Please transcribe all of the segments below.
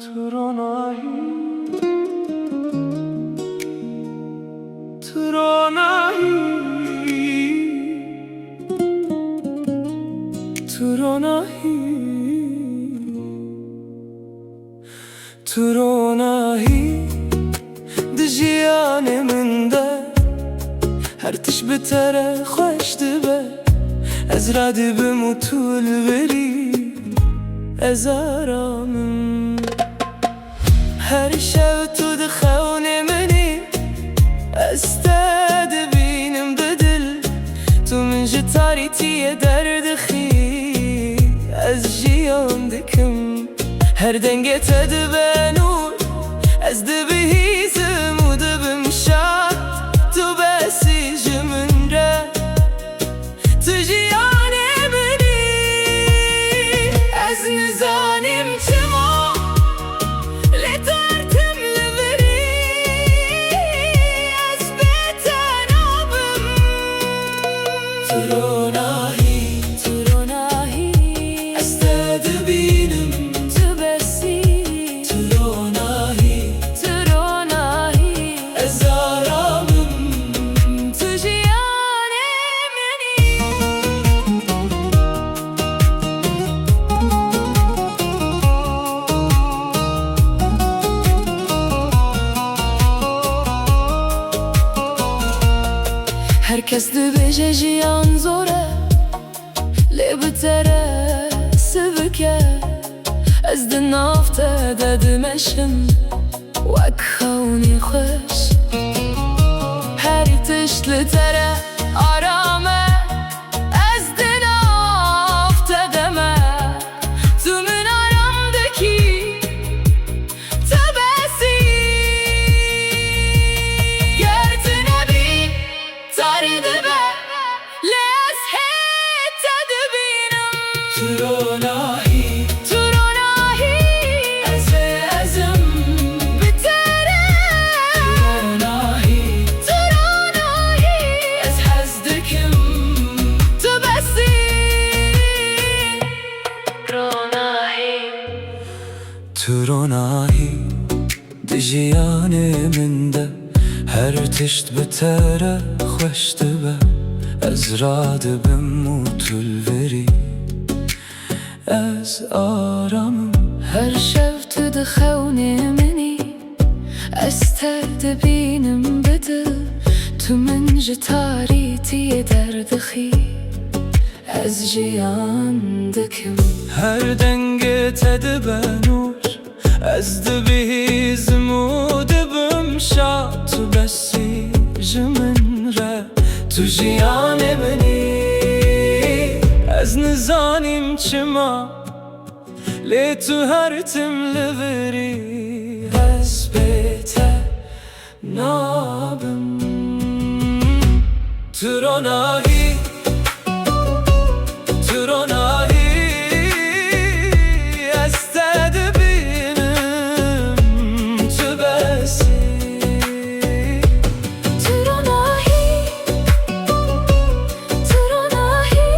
Tronahi, Tronahi, Tronahi, Tronahi. Dijiyanê min de her tiş bi te re xweş dibe. Ez radibim û tu li werî ez aramim. Her şev tu dixewnê minî, ez te dibînim bi dil. Tu min ji tarîtiyê derdixî, ez jiyan dikim. Her dengê te dibe nûr, ez dibihîzim û dibim şad. Tu besî ji min re, tu jiyanê minî. Ez nizanim çima, lê tu ertim li wirî. Ez bê te nabim. Tronahi, Tronahi, ez te dibînim. Tu besî, Tronahi, Tronahi, ez aramim. Tu jiyanê minî. Herkes dibêje jiyan zor e, lê bi te re sivik e. Ez di nav te de dimeşim, wek xewnî xweş. Herî tişt li te re aram e, ez di nav te de me. Tu min aram dikî, tu besî. Ger tu nebî, tarî dibe, lê ez hê te dibînim. Tronahi, Tronahi, ez hê ezim bi te re. Tronahi, Tronahi, ez hez dikim. Tu besî, Tronahi. Tronahi, di jiyanê min de her tişt bi te re xweş dibe. Ez radibim û tu li werî ez aramim. Her şev tu dixewnê minî, ez te dibînim bi dil. Tu min ji tarîtiyê derdixî, ez jiyan dikim. Her dengê te dibe nûr, ez dibihîzim û dibim şad. Tu besî ji min re, tu jiyanê minî. Ez nizanim çima, lê tu her tim li wirî ez bê te nabim. Tronahi, Tronahi, ez te dibînim. Tu besî, Tronahi, Tronahi,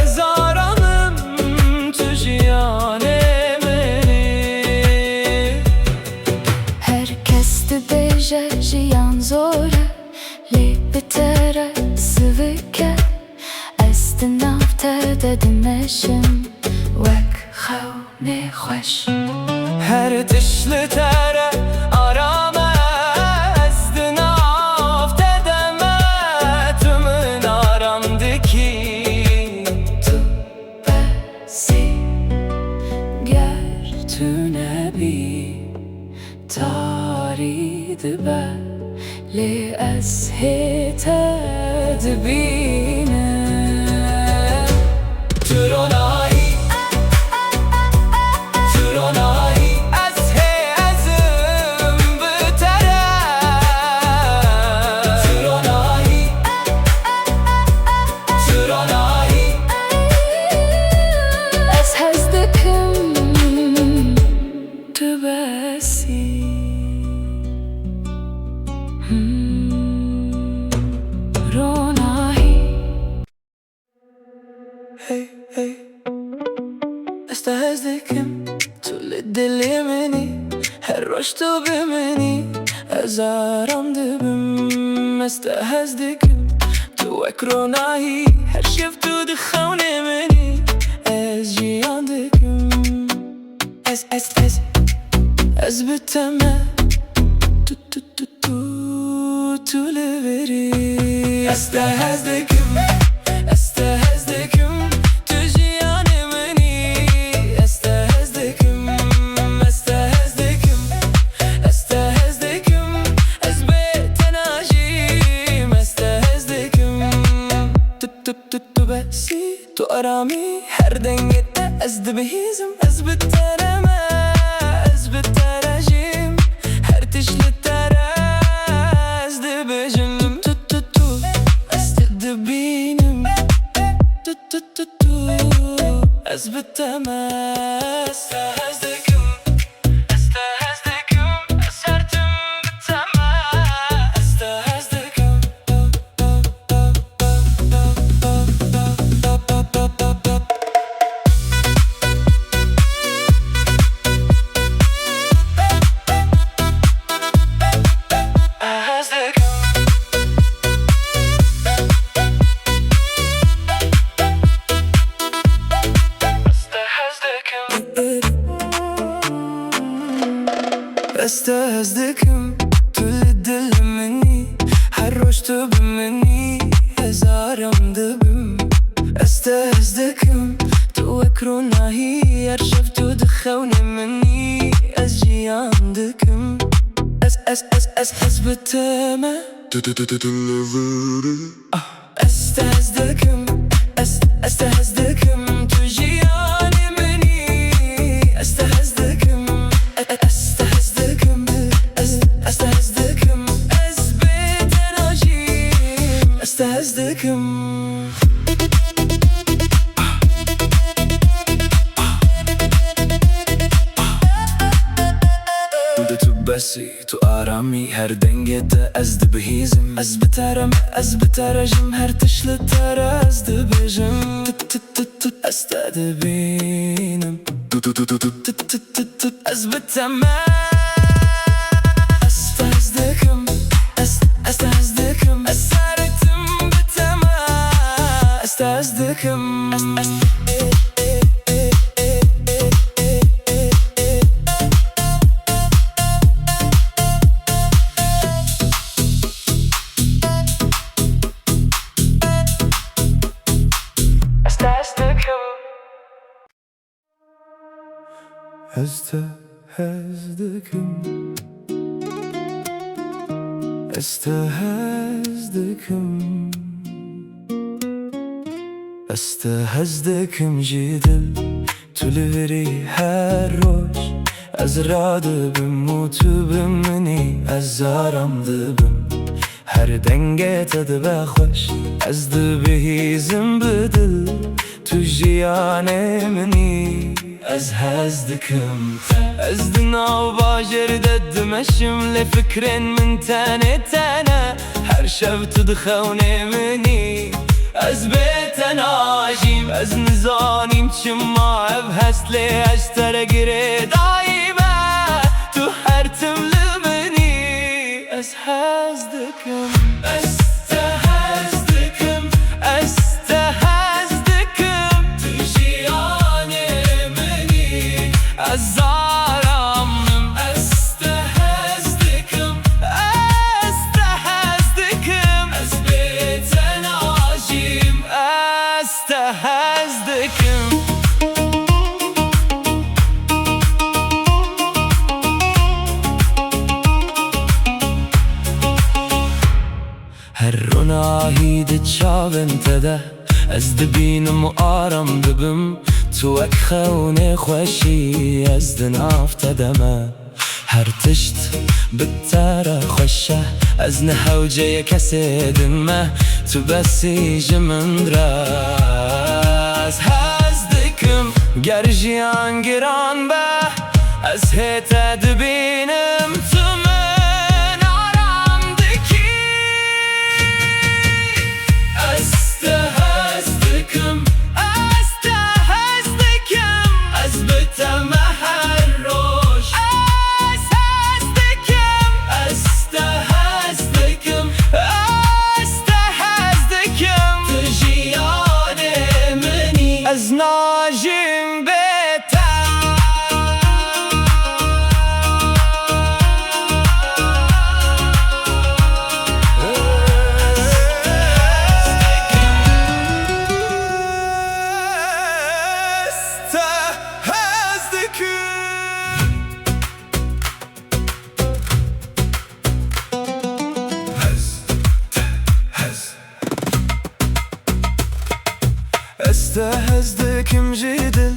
ez aramim. Tu jiyanê minî. Herkes dibêje jiyan zor e, lê bi te re sivik e. Ez di nav te de dimeşim, wek xewnî xweş. Her tiş li te re aram e, ez di nav te de me. Tu min aram dikî, tu besî. Ger tu nebî, tarî dibe, lê ez hê te dibînim. Tronahi, Tronahi, ez hê ezim bi te re. Tronahi, Tronahi, ez hez dikim. Tu besî. Tronahi. Hey, hey, ez te hez dikim. الدل مني هرشت بمني أزارم دبم استهزدكم تو اکرونایی هر شفتو دخونه منی از جیاندکم از بتمه تو لبری استهزدكم تو جیان منی استهزدكم از بتناجیم استهزدكم تو بسی تو آرامی هر دنگت از دبهیزم از بترمه از بتراجیم هر تشل تره از دبجنم تو از تدبینم از بتمس استهزدكم از هرتم بتمس استهزدكم استهزدكم تو الدل مني حرشت بمني هزارم دبم استهزدكم تو اكروناهي ارشفتو دخوني مني از جياندكم اس بتما استهزدكم تو جياني مني استهزدكم از بتناجيم استهزدكم تو بسی تو آرامی هر دنگت از دبهیزم از بتراجم هر تشل تره از دبجم از تدبینم از بتمه استهزدكم از هرتم بتمه استهزدكم استهزدكم جدل تلوري هروش از راد بموت بمني از زارم دبم هر دنگت دبه خوش از دبهیزم بدل تو جیان مني از هزدكم از دنا باجر ددمشم لفكرين من تانه هر شب تدخوني مني از بتناجيم از نزانيم چما بهست لي اشتر گره دايما تو هرتم لمني از هزدكم تو جيان مني الزارم استهزدكم از بتناجيم استهزدكم هر روناهی دچاب انتده از دبینم و آرام دبم تو اک خونه خوشی از دنافت دمه هر تشت بتره خوشه از نهوجه کسی دمه تو بسی جمن راز هزدكم گر جیان گران به از هیت دبینم تو من آرام دکی استهزدكم از بتمه هر رو ناجم بيتا استهزدكم جدل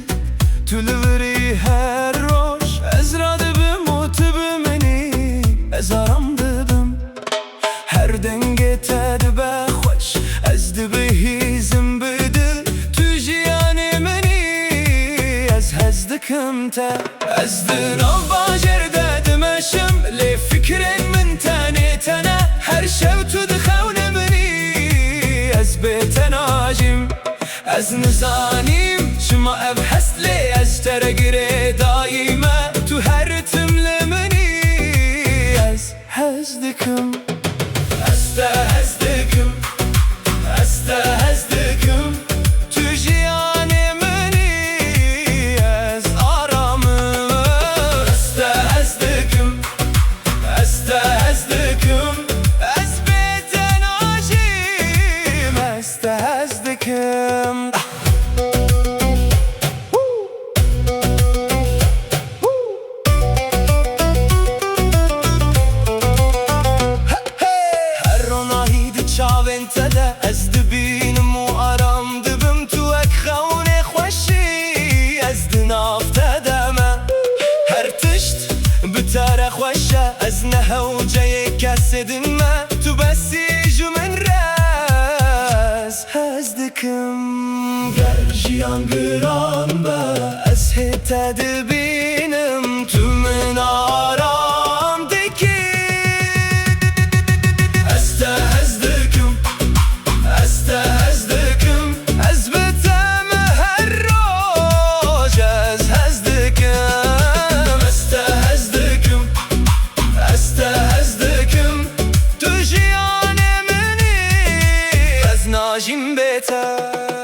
تلوري هر روش ازراد بموت بمني ازارم دبم هر دنگ تد بخوش از دبهیزم بدل تو جیان منی از هزدکم تا از دناو باجر دادمشم لی فکرین من تانه تنه هر شب تو دخون منی از بتناجم از نزانیم شما ابحث لی از ترگره دایما تو هر تمل منی از هزدکم استهزدکم استهزدکم تو جیان منی از آرامم استهزدکم استهزدکم از بتناجیم استهزدکم از دبینم و آرام دبم تو اک خونه خوشی از دناف تدمه هر تشت بتاره خوشه از نهو جای کسی دمه تو بسی جو من راز هزدکم گر جیان گران با از هیت دبینم تو من آرام دکی استهزدکم استهزدکم از بتم هر روز از هزدکم استهزدکم استهزدکم تو جیان منی از ناجم بتم